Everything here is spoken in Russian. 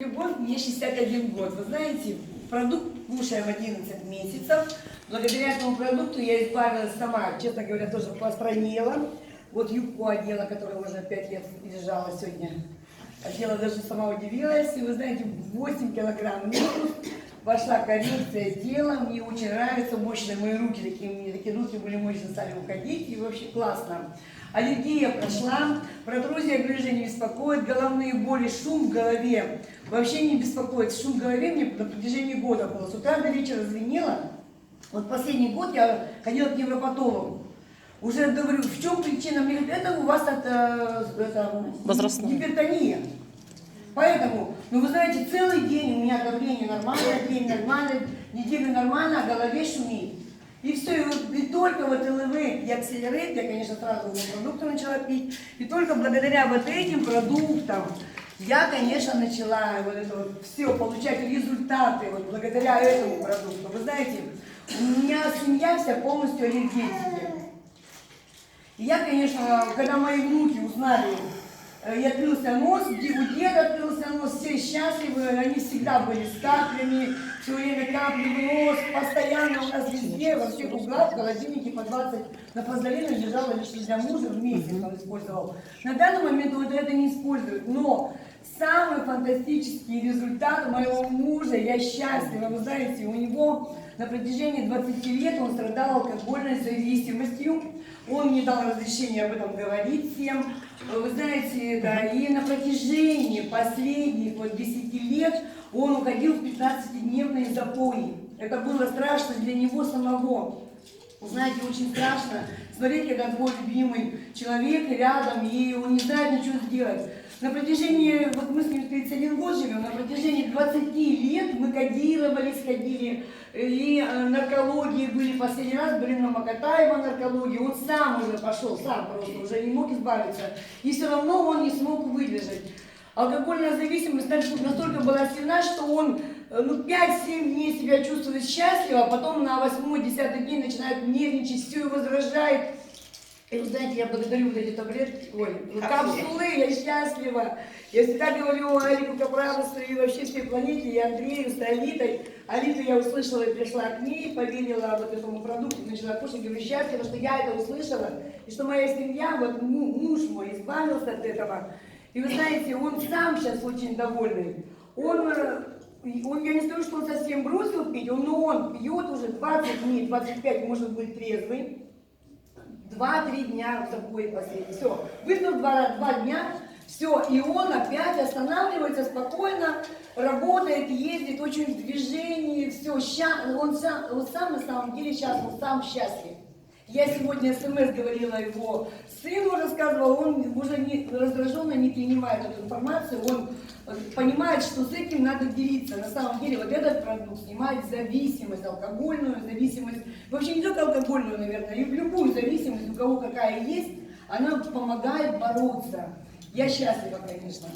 Любовь, мне 61 год. Вы знаете, продукт кушаем 11 месяцев. Благодаря этому продукту я избавилась сама, честно говоря, тоже постройнела. Вот юбку одела, которая уже 5 лет лежала сегодня. Одела, даже сама удивилась. И вы знаете, 8 килограмм минус. Пошла коррекция тела. Мне очень нравятся мощные мои руки. Такие руки были мощные, стали уходить. И вообще классно. Аллергия прошла, протрузия грыжи не беспокоит, головные боли, шум в голове вообще не беспокоит. Шум в голове мне на протяжении года было. С утра до вечера звенело. Вот последний год я ходила к невропатологу. Уже говорю, в чем причина? Мне говорят, это у вас гипертония. Поэтому, ну вы знаете, целый день у меня давление нормальное, день нормальный, неделю нормально, а голове шумит. И все, и только вот ЛВ и Акселерейт, я, конечно, сразу продукты начала пить, и только благодаря вот этим продуктам я, конечно, начала вот это вот все получать результаты вот благодаря этому продукту. Вы знаете, у меня семья вся полностью аллергетики. И я, конечно, когда мои внуки узнали, и открылся нос, у деда открылся нос, все счастливы, они всегда были с каплями, все время капли в нос, постоянно у нас везде, во всех углах, в холодильнике по 20 на поздоровение лежало лишь для мужа в месяц он использовал. На данный момент вот это не используют, но самый фантастический результат моего мужа, я счастлива, вы знаете, у него на протяжении 20 лет он страдал алкогольной зависимостью, он мне дал разрешение об этом говорить всем. Вы знаете, да, и на протяжении последних вот 10 лет он уходил в 15-дневные запои. Это было страшно для него самого. Вы знаете, очень страшно смотреть, когда твой любимый человек рядом, и он не знает ничего сделать. На протяжении, вот мы с ним 31 год живем, на протяжении 20 лет мы кодировались, ходили, и наркологии были, последний раз были на Макатаева наркологии, он сам уже пошел, сам просто уже не мог избавиться, и все равно он не смог выдержать. Алкогольная зависимость настолько была сильна, что он 5-7 дней себя чувствует счастливо, а потом на 8-10 день начинает нервничать, все его возражает. И вы знаете, я благодарю вот эти таблетки, капсулы, я счастлива. Я всегда говорю Алику Каправусу и вообще всей планете, и Андрею с Алитой. Алиту я услышала и пришла к ней, поверила вот этому продукту, начала кушать, говорю, счастлива, что я это услышала, и что моя семья, вот муж мой избавился от этого. И вы знаете, он сам сейчас очень довольный. Я не скажу, что он совсем бросил пить, но он пьет уже 20 дней, 25, может быть, трезвый. 2-3 дня в запое последний. Все, выпил 2 дня, все, и он опять останавливается спокойно, работает, ездит, очень в движении, все, он сам на самом деле сейчас, он сам счастлив. Я сегодня СМС говорила его сыну, рассказывала, он уже раздраженно не принимает эту информацию, он понимает, что с этим надо делиться. На самом деле вот этот продукт снимает зависимость, алкогольную зависимость, вообще не только алкогольную, наверное, и любую зависимость, у кого какая есть, она помогает бороться. Я счастлива, конечно.